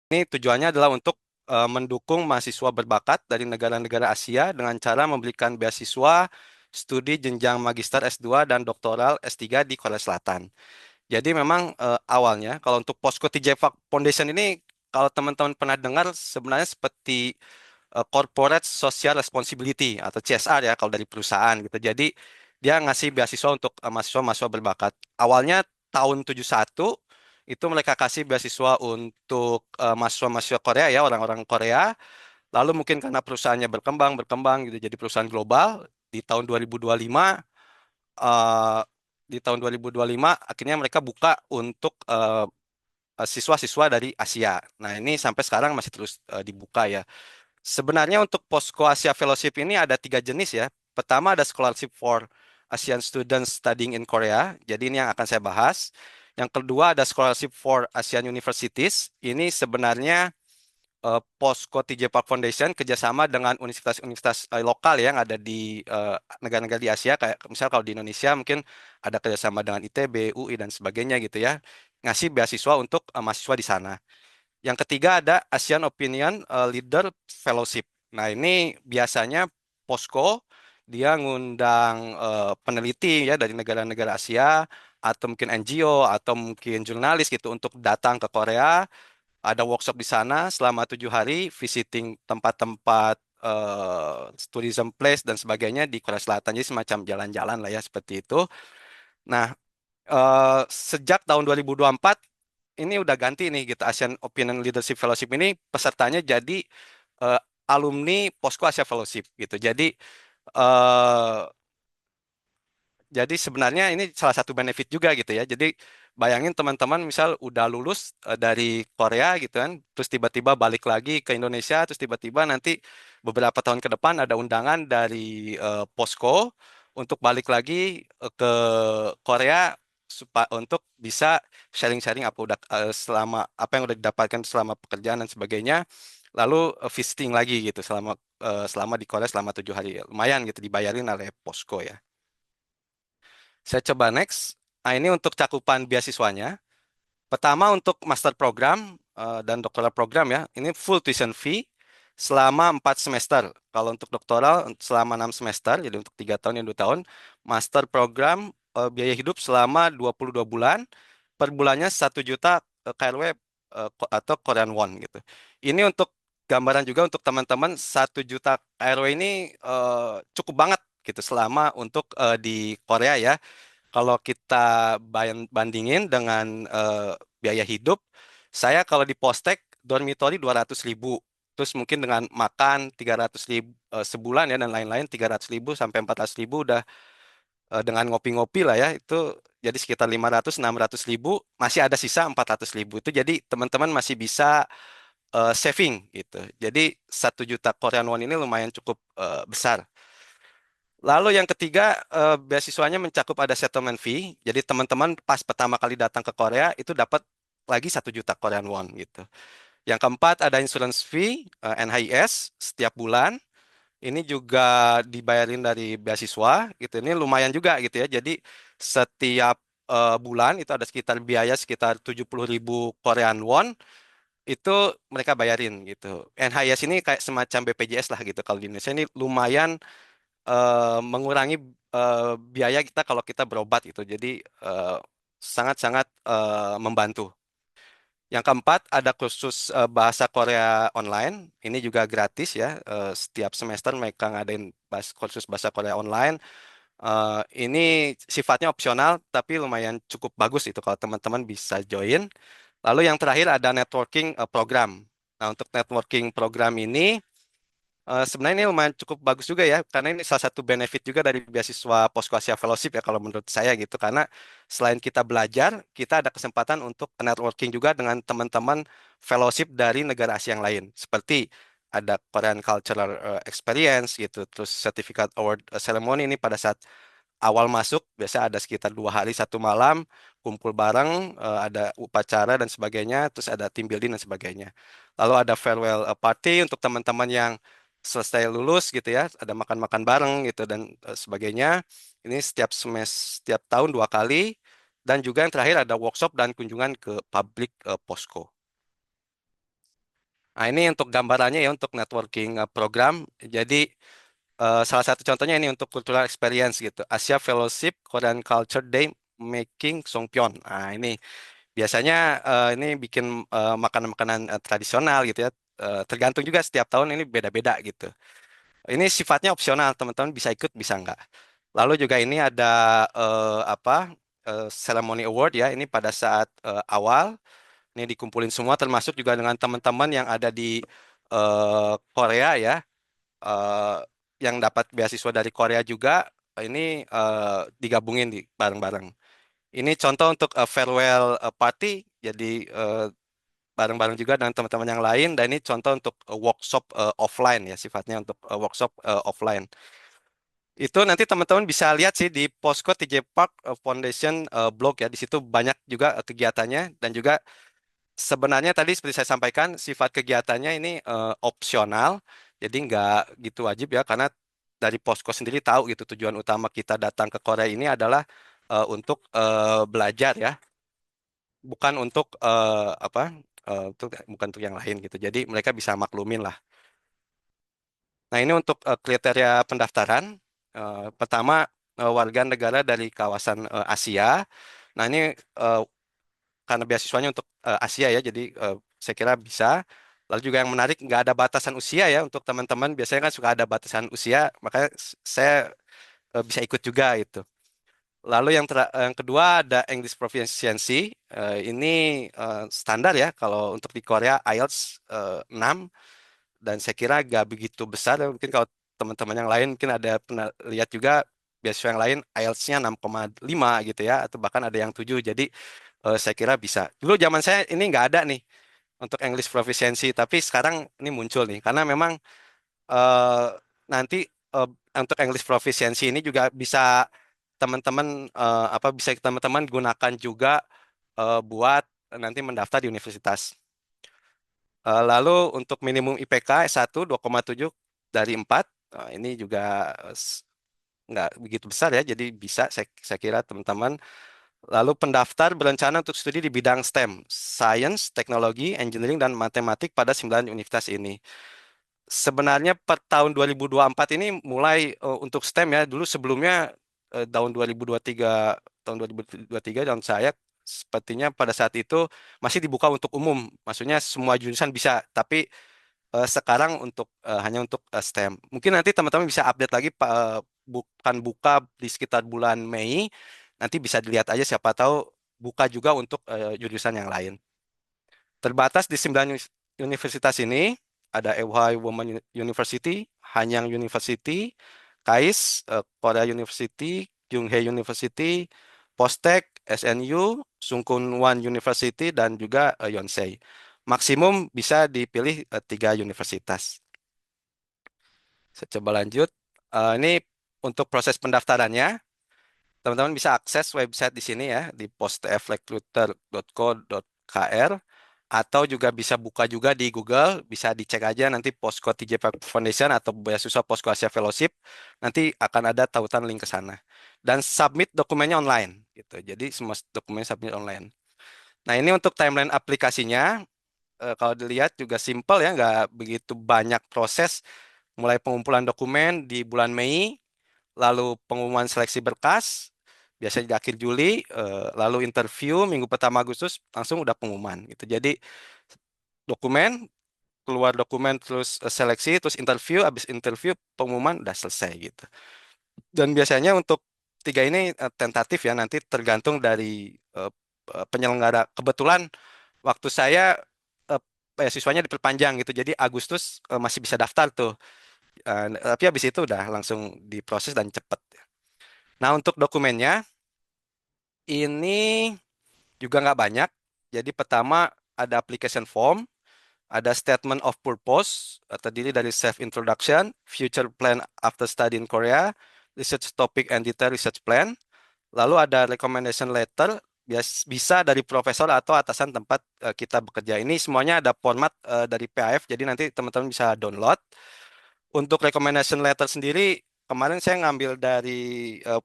Ini tujuannya adalah untuk mendukung mahasiswa berbakat dari negara-negara Asia dengan cara memberikan beasiswa studi jenjang magister S2 dan doktoral S3 di Korea Selatan. Jadi memang awalnya kalau untuk Posko TJ Foundation ini kalau teman-teman pernah dengar sebenarnya seperti Corporate Social Responsibility atau CSR ya kalau dari perusahaan gitu. Jadi dia ngasih beasiswa untuk mahasiswa-mahasiswa berbakat. Awalnya tahun 71 itu mereka kasih beasiswa untuk mahasiswa-mahasiswa Korea ya, orang-orang Korea. Lalu mungkin karena perusahaannya berkembang gitu jadi perusahaan global di tahun 2025 eh, akhirnya mereka buka untuk siswa-siswa dari Asia. Nah, ini sampai sekarang masih terus dibuka ya. Sebenarnya untuk Posko Asia Fellowship ini ada tiga jenis ya. Pertama ada Scholarship for Asian Students Studying in Korea. Jadi ini yang akan saya bahas. Yang kedua ada Scholarship for Asian Universities. Ini sebenarnya Posko TJ Park Foundation kerjasama dengan universitas-universitas lokal yang ada di negara-negara di Asia. Kayak misal kalau di Indonesia mungkin ada kerjasama dengan ITB, UI, dan sebagainya gitu ya. Ngasih beasiswa untuk mahasiswa di sana. Yang ketiga ada Asian Opinion Leader Fellowship. Nah, ini biasanya Posko dia ngundang peneliti ya dari negara-negara Asia atau mungkin NGO atau mungkin jurnalis gitu untuk datang ke Korea, ada workshop di sana selama 7 hari, visiting tempat-tempat tourism place dan sebagainya di Korea Selatan. Jadi semacam jalan-jalan lah ya seperti itu. Nah, sejak tahun 2024 ini udah ganti nih gitu Asian Opinion Leadership Fellowship ini pesertanya jadi eh, alumni Posko Asia Fellowship gitu. Eh, jadi sebenarnya ini salah satu benefit juga gitu ya. Jadi bayangin teman-teman misal udah lulus dari Korea gitu kan, terus tiba-tiba balik lagi ke Indonesia, terus tiba-tiba nanti beberapa tahun ke depan ada undangan dari Posko untuk balik lagi ke Korea untuk bisa sharing-sharing apa udah selama apa yang udah didapatkan selama pekerjaan dan sebagainya, lalu visiting lagi gitu selama di Korea selama 7 hari. Lumayan gitu dibayarin oleh Posko ya. Saya coba next. Nah, ini untuk cakupan beasiswanya. Pertama untuk master program dan doktoral program ya. Ini full tuition fee selama 4 semester. Kalau untuk doktoral selama 6 semester, jadi untuk 3 tahun dan 2 tahun. Master program biaya hidup selama 22 bulan. Per bulannya 1 juta KRW atau Korean won gitu. Ini untuk gambaran juga untuk teman-teman 1 juta KRW ini cukup banget gitu selama untuk di Korea ya. Kalau kita bandingin dengan biaya hidup, saya kalau di Postek dormitory 200.000, terus mungkin dengan makan 300.000 sebulan ya dan lain-lain 300.000 sampai 400.000 udah dengan ngopi-ngopi lah ya itu jadi sekitar 500-600.000 masih ada sisa 400.000 itu jadi teman-teman masih bisa saving gitu. Jadi 1 juta Korean won ini lumayan cukup besar. Lalu yang ketiga, beasiswanya mencakup ada settlement fee. Jadi teman-teman pas pertama kali datang ke Korea itu dapat lagi 1 juta Korean won gitu. Yang keempat ada insurance fee NHIS setiap bulan. Ini juga dibayarin dari beasiswa gitu. Ini lumayan juga gitu ya. Jadi setiap bulan itu ada sekitar biaya sekitar 70.000 Korean won itu mereka bayarin gitu. NHIS ini kayak semacam BPJS lah gitu. Kalau di Indonesia ini lumayan mengurangi biaya kita kalau kita berobat gitu. Jadi eh, sangat-sangat membantu. Yang keempat ada kursus bahasa Korea online. Ini juga gratis ya. Setiap semester mereka ngadain kursus bahasa Korea online. Ini sifatnya opsional tapi lumayan cukup bagus itu kalau teman-teman bisa join. Lalu yang terakhir ada networking program. Nah, untuk networking program ini sebenarnya ini lumayan cukup bagus juga ya, karena ini salah satu benefit juga dari beasiswa Posko Asia Fellowship ya kalau menurut saya gitu. Karena selain kita belajar, kita ada kesempatan untuk networking juga dengan teman-teman fellowship dari negara Asia yang lain. Seperti ada Korean Cultural Experience gitu, terus Certificate Award Ceremony ini pada saat awal masuk biasa ada sekitar 2 hari 1 malam kumpul bareng, ada upacara dan sebagainya, terus ada team building dan sebagainya. Lalu ada farewell party untuk teman-teman yang selesai lulus gitu ya, ada makan-makan bareng gitu dan sebagainya. Ini setiap tahun 2 kali dan juga yang terakhir ada workshop dan kunjungan ke publik Posko. Nah, ini untuk gambarannya ya untuk networking program. Jadi salah satu contohnya ini untuk cultural experience gitu. Asia Fellowship Korean Culture Day Making Songpyeon. Nah, ini biasanya ini bikin makanan-makanan tradisional gitu ya. Tergantung juga setiap tahun ini beda-beda gitu. Ini sifatnya opsional, teman-teman bisa ikut bisa enggak. Lalu juga ini ada apa ceremony award ya. Ini pada saat awal ini dikumpulin semua termasuk juga dengan teman-teman yang ada di Korea ya, eh, yang dapat beasiswa dari Korea juga. Ini digabungin di bareng-bareng. Ini contoh untuk farewell party, jadi eh, bareng-bareng juga dengan teman-teman yang lain. Dan ini contoh untuk workshop offline ya, sifatnya untuk workshop offline. Itu nanti teman-teman bisa lihat sih di Posko TJ Park Foundation blog ya. Di situ banyak juga kegiatannya dan juga sebenarnya tadi seperti saya sampaikan sifat kegiatannya ini opsional. Jadi nggak gitu wajib ya karena dari Posko sendiri tahu gitu tujuan utama kita datang ke Korea ini adalah untuk belajar ya, bukan untuk apa? Bukan untuk yang lain gitu. Jadi mereka bisa maklumin lah. Nah, ini untuk kriteria pendaftaran. Pertama, warga negara dari kawasan Asia. Nah, ini eh, karena beasiswanya untuk Asia ya, jadi saya kira bisa. Lalu juga yang menarik, nggak ada batasan usia ya untuk teman-teman. Biasanya kan suka ada batasan usia, makanya saya bisa ikut juga itu. Lalu yang kedua ada English Proficiency. Ini standar ya, kalau untuk di Korea IELTS 6 dan saya kira gak begitu besar. Mungkin kalau teman-teman yang lain mungkin ada pernah lihat juga beasiswa yang lain IELTS-nya 6,5 gitu ya atau bahkan ada yang 7. Jadi saya kira bisa. Dulu zaman saya ini nggak ada nih untuk English Proficiency, tapi sekarang ini muncul nih karena memang eh, nanti eh, untuk English Proficiency ini juga bisa teman-teman bisa teman-teman gunakan juga buat nanti mendaftar di universitas. Lalu untuk minimum IPK S1 2,7 dari 4, ini juga nggak begitu besar ya, jadi bisa saya kira teman-teman. Lalu pendaftar berencana untuk studi di bidang STEM, Science, Teknologi, Engineering, dan Matematik pada 9 universitas ini. Sebenarnya per tahun 2024 ini mulai untuk STEM ya, dulu sebelumnya tahun 2023, tahun 2023 dan saya sepertinya pada saat itu masih dibuka untuk umum, maksudnya semua jurusan bisa, tapi sekarang untuk hanya untuk STEM. Mungkin nanti teman-teman bisa update lagi bukan buka di sekitar bulan Mei. Nanti bisa dilihat aja siapa tahu buka juga untuk jurusan yang lain. Terbatas di 9 universitas ini ada EWHI Women University, Hanyang University, KAIS, Korea University, Kyunghae University, Postek, SNU, Sungkun Wan University, dan juga Yonsei. Maksimum bisa dipilih 3 universitas. Saya coba lanjut. Ini untuk proses pendaftarannya. Teman-teman bisa akses website di sini ya, di postfrecruiter.co.kr atau juga bisa buka juga di Google, bisa dicek aja nanti Posko TJ Foundation atau beasiswa Posko Asia Fellowship, nanti akan ada tautan link ke sana. Dan submit dokumennya online gitu. Jadi semua dokumen submit online. Nah, ini untuk timeline aplikasinya, kalau dilihat juga simple ya, nggak begitu banyak proses. Mulai pengumpulan dokumen di bulan Mei, lalu pengumuman seleksi berkas, biasanya di akhir Juli, lalu interview minggu pertama Agustus, langsung udah pengumuman gitu. Jadi dokumen, keluar dokumen, terus seleksi, terus interview, habis interview pengumuman udah selesai gitu. Dan biasanya untuk tiga ini tentatif ya, nanti tergantung dari penyelenggara. Kebetulan waktu saya siswanya diperpanjang gitu, jadi Agustus masih bisa daftar tuh. Tapi habis itu udah langsung diproses dan cepet. Nah, untuk dokumennya ini juga nggak banyak. Jadi pertama ada application form, ada statement of purpose, terdiri dari self-introduction, future plan after study in Korea, research topic and detail research plan. Lalu ada recommendation letter, bisa dari profesor atau atasan tempat kita bekerja. Ini semuanya ada format dari PAF, jadi nanti teman-teman bisa download. Untuk recommendation letter sendiri, kemarin saya ngambil dari eh,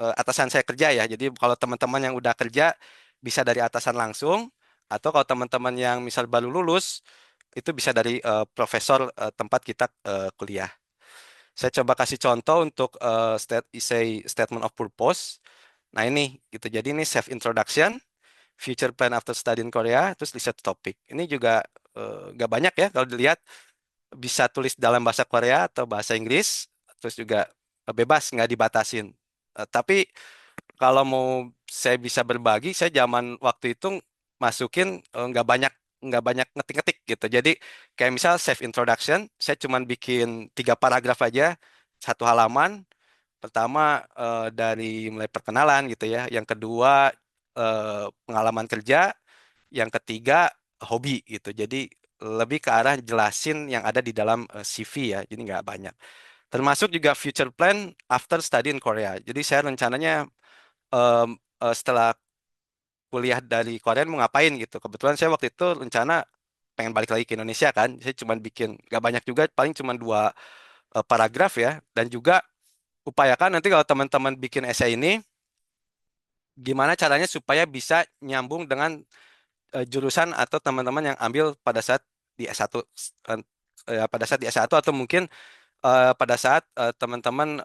atasan saya kerja ya. Jadi kalau teman-teman yang udah kerja bisa dari atasan langsung, atau kalau teman-teman yang misal baru lulus, itu bisa dari profesor tempat kita kuliah. Saya coba kasih contoh untuk statement of purpose. Nah ini gitu. Jadi ini self introduction, future plan after study in Korea, terus research topic. Ini juga nggak banyak ya kalau dilihat, bisa tulis dalam bahasa Korea atau bahasa Inggris, terus juga bebas nggak dibatasin. Tapi kalau mau saya bisa berbagi, saya zaman waktu itu masukin nggak banyak ngetik-ngetik gitu. Jadi kayak misal self introduction, saya cuman bikin 3 paragraf aja, 1 halaman. Pertama dari mulai perkenalan gitu ya. Yang kedua pengalaman kerja. Yang ketiga hobi gitu. Jadi lebih ke arah jelasin yang ada di dalam CV ya. Jadi nggak banyak. Termasuk juga future plan after study in Korea. Jadi saya rencananya em, setelah kuliah dari Korea mau ngapain gitu. Kebetulan saya waktu itu rencana pengen balik lagi ke Indonesia kan. Saya cuma bikin nggak banyak juga, paling cuma 2 paragraf ya. Dan juga upayakan nanti kalau teman-teman bikin esai ini, gimana caranya supaya bisa nyambung dengan jurusan atau teman-teman yang ambil pada saat di S1, eh, pada saat di S1 atau mungkin pada saat teman-teman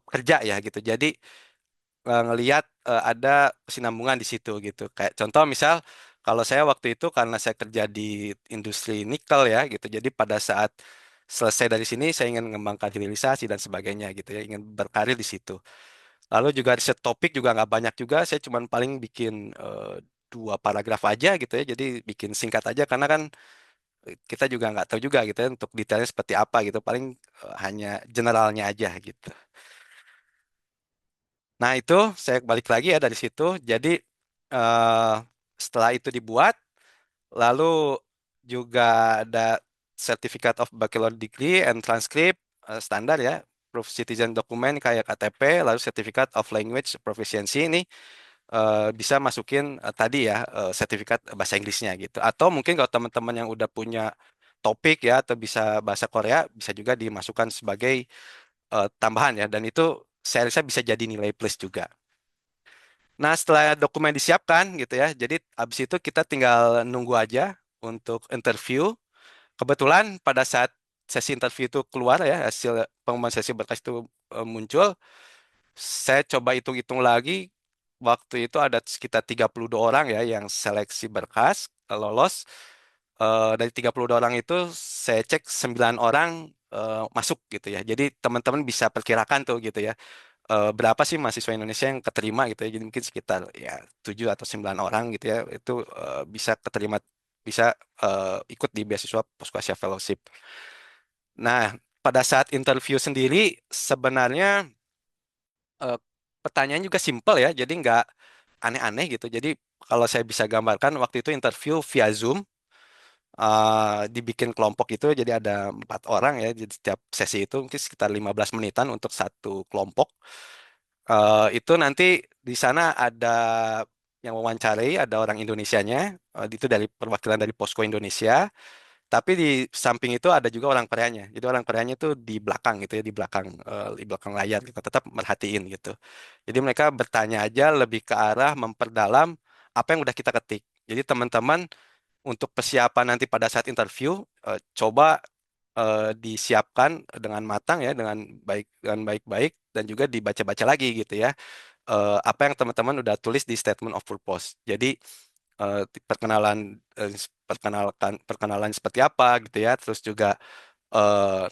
kerja ya gitu. Jadi ngelihat ada kesinambungan di situ gitu. Kayak contoh misal kalau saya waktu itu karena saya kerja di industri nikel ya gitu. Jadi pada saat selesai dari sini saya ingin mengembangkan hilirisasi dan sebagainya gitu ya, ingin berkarir di situ. Lalu juga riset topik juga nggak banyak juga, saya cuman paling bikin 2 paragraf aja gitu ya. Jadi bikin singkat aja karena kan kita juga nggak tahu juga gitu ya untuk detailnya seperti apa gitu. Paling hanya generalnya aja gitu. Nah, itu saya balik lagi ya dari situ. Jadi eh, setelah itu dibuat, lalu juga ada Certificate of Baccalaureate Degree and Transcript standar ya, Proof Citizen Document kayak KTP, lalu Certificate of Language Proficiency ini bisa masukin tadi ya sertifikat bahasa Inggrisnya gitu. Atau mungkin kalau teman-teman yang udah punya topik ya atau bisa bahasa Korea bisa juga dimasukkan sebagai tambahan ya, dan itu saya rasa bisa jadi nilai plus juga. Nah, setelah dokumen disiapkan gitu ya, jadi habis itu kita tinggal nunggu aja untuk interview. Kebetulan pada saat sesi interview itu keluar ya, hasil pengumuman sesi berkas itu muncul, saya coba hitung-hitung lagi, waktu itu ada sekitar 32 orang ya yang seleksi berkas lolos. Dari 32 orang itu saya cek 9 orang masuk gitu ya. Jadi teman-teman bisa perkirakan tuh gitu ya, berapa sih mahasiswa Indonesia yang keterima gitu ya. Jadi mungkin sekitar ya 7 atau 9 orang gitu ya. Itu bisa keterima, bisa ikut di beasiswa Posko Asia Fellowship. Nah, pada saat interview sendiri sebenarnya eh, pertanyaan juga simple ya. Jadi nggak aneh-aneh gitu. Jadi kalau saya bisa gambarkan waktu itu interview via Zoom, dibikin kelompok itu jadi ada 4 orang ya. Jadi setiap sesi itu mungkin sekitar 15 menitan untuk satu kelompok. Itu nanti di sana ada yang mewawancarai, ada orang Indonesianya, itu dari perwakilan dari Posko Indonesia. Tapi di samping itu ada juga orang Koreanya. Jadi orang Koreanya itu di belakang gitu ya, di belakang layar gitu, tetap merhatiin gitu. Jadi mereka bertanya aja lebih ke arah memperdalam apa yang udah kita ketik. Jadi teman-teman untuk persiapan nanti pada saat interview, coba disiapkan dengan matang ya, dengan baik-baik dan juga dibaca-baca lagi gitu ya. Apa yang teman-teman udah tulis di statement of purpose. Jadi eh, perkenalan eh, perkenalan seperti apa gitu ya. Terus juga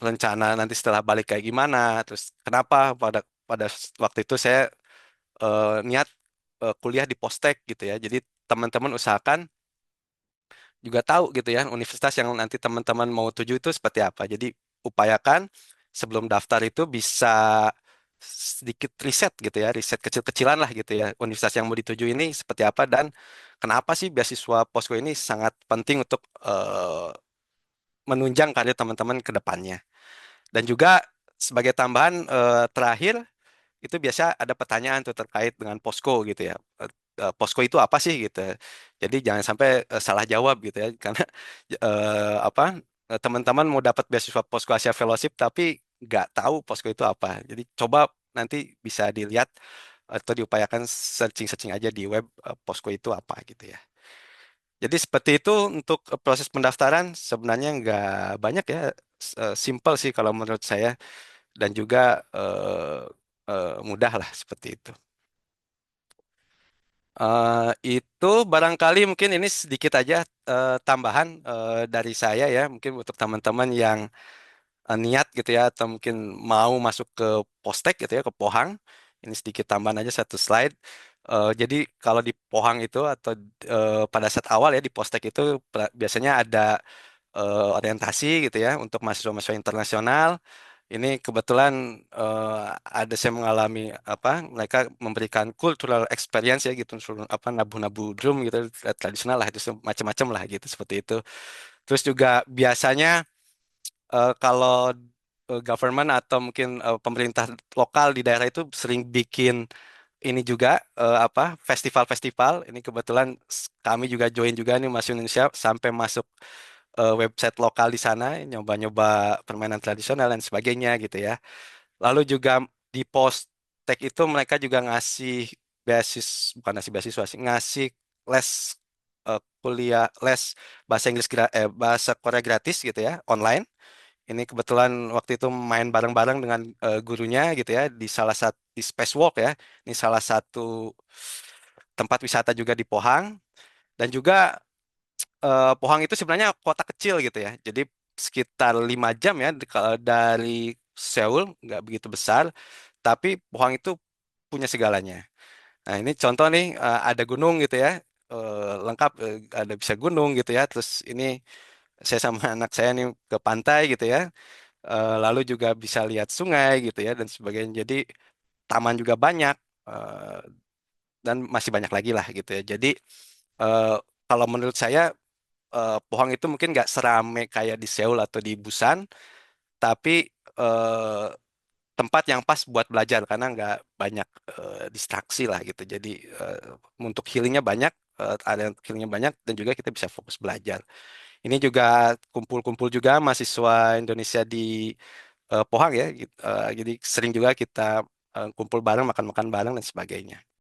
rencana nanti setelah balik kayak gimana. Terus kenapa pada pada waktu itu saya niat kuliah di Postek gitu ya. Jadi teman-teman usahakan juga tahu gitu ya universitas yang nanti teman-teman mau tuju itu seperti apa. Jadi upayakan sebelum daftar itu bisa sedikit riset gitu ya, riset kecil-kecilan lah gitu ya. Universitas yang mau dituju ini seperti apa dan kenapa sih beasiswa Posko ini sangat penting untuk menunjang karir teman-teman ke depannya. Dan juga sebagai tambahan terakhir itu biasa ada pertanyaan tuh terkait dengan posko gitu ya. Posko itu apa sih gitu. Jadi jangan sampai salah jawab gitu ya, karena apa teman-teman mau dapat beasiswa Posko Asia Fellowship tapi nggak tahu posko itu apa. Jadi coba nanti bisa dilihat atau diupayakan searching-searching aja di web, posko itu apa gitu ya. Jadi seperti itu untuk proses pendaftaran sebenarnya nggak banyak ya, simple sih kalau menurut saya dan juga mudah lah seperti itu. Itu barangkali mungkin ini sedikit aja tambahan dari saya ya, mungkin untuk teman-teman yang niat gitu ya atau mungkin mau masuk ke Postek gitu ya ke Pohang. Ini sedikit tambahan aja satu slide. Jadi kalau di Pohang itu atau pada saat awal ya di Postek itu biasanya ada orientasi gitu ya untuk mahasiswa-mahasiswa internasional. Ini kebetulan ada saya mengalami apa mereka memberikan cultural experience ya gitu apa nabu-nabu drum gitu tradisional lah itu macam-macam lah gitu seperti itu. Terus juga biasanya kalau government atau mungkin pemerintah lokal di daerah itu sering bikin ini juga apa festival-festival. Ini kebetulan kami juga join juga nih Mas Indonesia sampai masuk website lokal di sana, nyoba-nyoba permainan tradisional dan sebagainya gitu ya. Lalu juga di Postek itu mereka juga ngasih bukan ngasih beasiswa sih, ngasih les kuliah les bahasa Inggris bahasa Korea gratis gitu ya, online. Ini kebetulan waktu itu main bareng-bareng dengan gurunya gitu ya di salah satu di Spacewalk ya. Ini salah satu tempat wisata juga di Pohang dan juga Pohang itu sebenarnya kota kecil gitu ya. Jadi sekitar 5 jam ya kalau dari Seoul nggak begitu besar, tapi Pohang itu punya segalanya. Nah ini contoh nih ada gunung gitu ya, lengkap ada bisa gunung gitu ya. Terus ini saya sama anak saya nih ke pantai gitu ya. Lalu juga bisa lihat sungai gitu ya dan sebagainya. Jadi taman juga banyak eh, dan masih banyak lagi lah gitu ya. Jadi eh, kalau menurut saya Pohang itu mungkin nggak serame kayak di Seoul atau di Busan, tapi eh, tempat yang pas buat belajar karena nggak banyak distraksi lah gitu. Jadi untuk healingnya banyak, ada yang healingnya banyak dan juga kita bisa fokus belajar. Ini juga kumpul-kumpul juga mahasiswa Indonesia di Pohang ya. Jadi sering juga kita kumpul bareng, makan-makan bareng dan sebagainya.